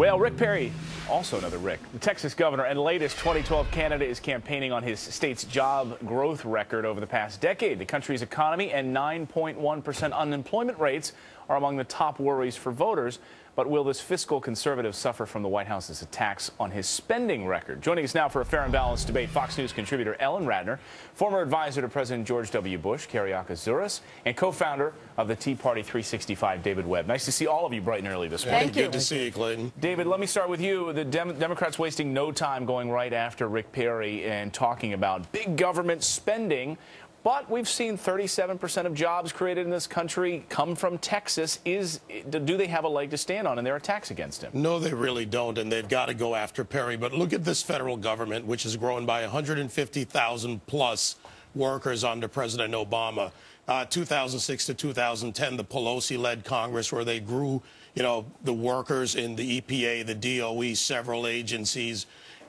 Well, Rick Perry, also another Rick, the Texas governor and latest 2012 candidate, is campaigning on his state's job growth record over the past decade. The country's economy and 9.1% unemployment rates are among the top worries for voters. But will this fiscal conservative suffer from the White House's attacks on his spending record? Joining us now for a fair and balanced debate, Fox News contributor Ellen Ratner, former advisor to President George W.Bush, Kereakos Zuras, and co-founder of the Tea Party 365, David Webb. Nice to see all of you bright and early this morning. Thank you. Good to see you, Clayton. David, let me start with you. The Democrats wasting no time going right after Rick Perry and talking about big government spending. But we've seen 37% of jobs created in this country come from Texas. Do they have a leg to stand on in their attacks against him? No, they really don't, and they've got to go after Perry. But look at this federal government, which has grown by 150,000 plus workers under President Obama. 2006 to 2010, the Pelosi-led Congress, where they grew, the workers in the EPA, the DOE, several agencies.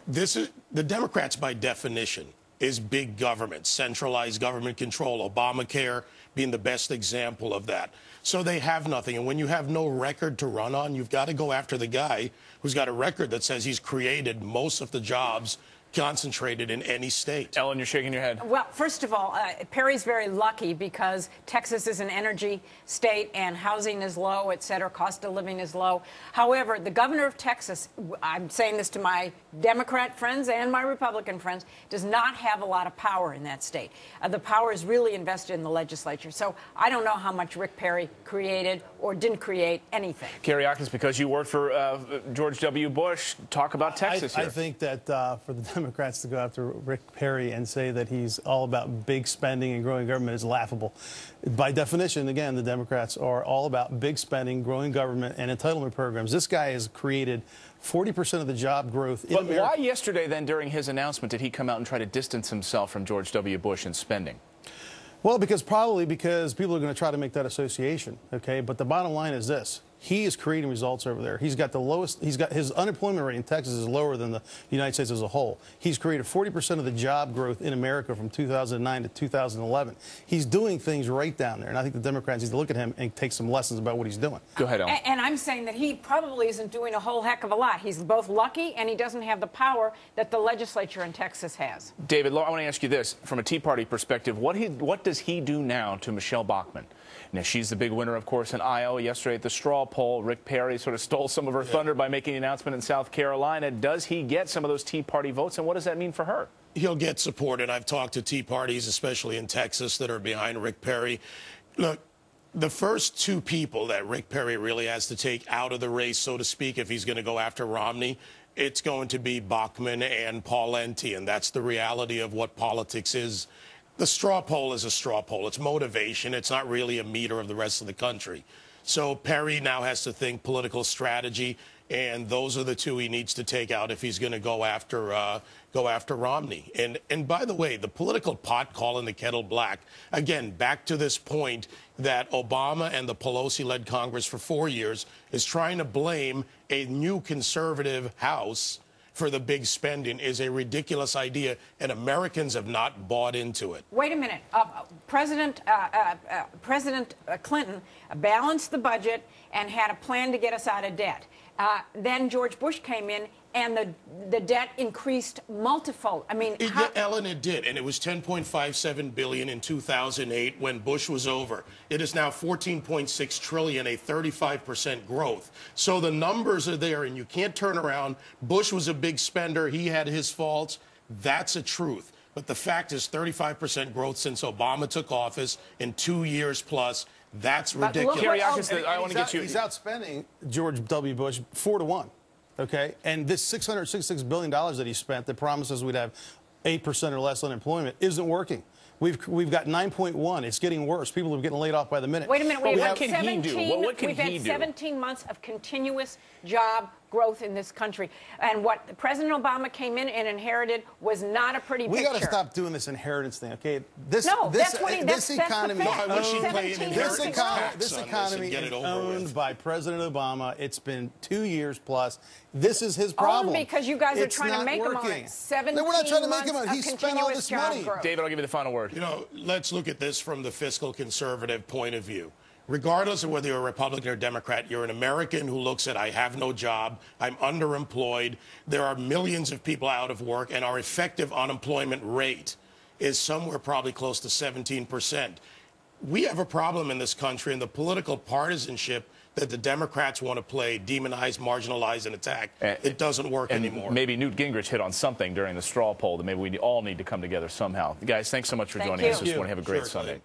The Democrats, by definition, is big government, centralized government control, Obamacare being the best example of that. So they have nothing. And when you have no record to run on, you've got to go after the guy who's got a record that says he's created most of the jobs concentrated in any state. Ellen, you're shaking your head. Well, first of all, Perry's very lucky because Texas is an energy state and housing is low, et cetera, cost of living is low. However, the governor of Texas, I'm saying this to my Democrat friends and my Republican friends, does not have a lot of power in that state. The power is really invested in the legislature. So I don't know how much Rick Perry created or didn't create anything. Kereakos, because you worked for George W. Bush, talk about Texas here. I think that for the Democrats to go after Rick Perry and say that he's all about big spending and growing government is laughable. By definition, again, the Democrats are all about big spending, growing government, and entitlement programs. This guy has created 40% of the job growth in America. But why yesterday, then, during his announcement, did he come out and try to distance himself from George W. Bush in spending? Well, probably because people are going to try to make that association, okay? But the bottom line is this. He is creating results over there. He's got the lowest, his unemployment rate in Texas is lower than the United States as a whole. He's created 40% of the job growth in America from 2009 to 2011. He's doing things right down there. And I think the Democrats need to look at him and take some lessons about what he's doing. Go ahead, Ellen. And I'm saying that he probably isn't doing a whole heck of a lot. He's both lucky and he doesn't have the power that the legislature in Texas has. David, I want to ask you this. From a Tea Party perspective, what does he do now to Michelle Bachmann? Now, she's the big winner, of course, in Iowa. Yesterday at the straw poll, Rick Perry sort of stole some of her thunder by making an announcement in South Carolina. Does he get some of those Tea Party votes, and what does that mean for her? He'll get support, and I've talked to Tea Parties, especially in Texas, that are behind Rick Perry. Look, the first two people that Rick Perry really has to take out of the race, so to speak, if he's going to go after Romney, it's going to be Bachmann and Pawlenty, and that's the reality of what politics is. The straw poll is a straw poll. It's motivation. It's not really a meter of the rest of the country. So Perry now has to think political strategy, and those are the two he needs to take out if he's going to go after Romney. And by the way, the political pot calling the kettle black, again, back to this point that Obama and the Pelosi-led Congress for 4 years is trying to blame a new conservative House for the big spending is a ridiculous idea, and Americans have not bought into it. Wait a minute. President Clinton balanced the budget and had a plan to get us out of debt. Then George Bush came in, and the debt increased multifold. I mean, Ellen, it did, and it was $10.57 billion in 2008 when Bush was over. It is now $14.6 trillion, a 35% growth. So the numbers are there, and you can't turn around. Bush was a big spender. He had his faults. That's a truth. But the fact is 35% growth since Obama took office in 2 years plus. That's ridiculous. Kereakos, I want to get you. He's outspending George W. Bush 4-1. Okay, and this $666 billion that he spent that promises we'd have 8% or less unemployment isn't working. We've got 9.1. It's getting worse. People are getting laid off by the minute. Wait a minute. What can he do? What can we've he had do? 17 months of continuous job growth in this country. And what President Obama came in and inherited was not a pretty picture. We got to stop doing this inheritance thing, okay? This economy is owned by President Obama. It's been 2 years plus. This is his problem. Only because you guys are trying to make him on it. 17 no, we're not trying to make him on it. He months of spent all continuous this money. job growth. David, I'll give you the final word. Let's look at this from the fiscal conservative point of view. regardless of whether you're a Republican or Democrat, you're an American who looks at, I have no job, I'm underemployed, there are millions of people out of work, and our effective unemployment rate is somewhere probably close to 17%. We have a problem in this country, and the political partisanship that the Democrats want to play, demonize, marginalize, and attack, it doesn't work anymore. Maybe Newt Gingrich hit on something during the straw poll that maybe we all need to come together somehow. Guys, thanks so much for joining us this morning. Have a great Sunday.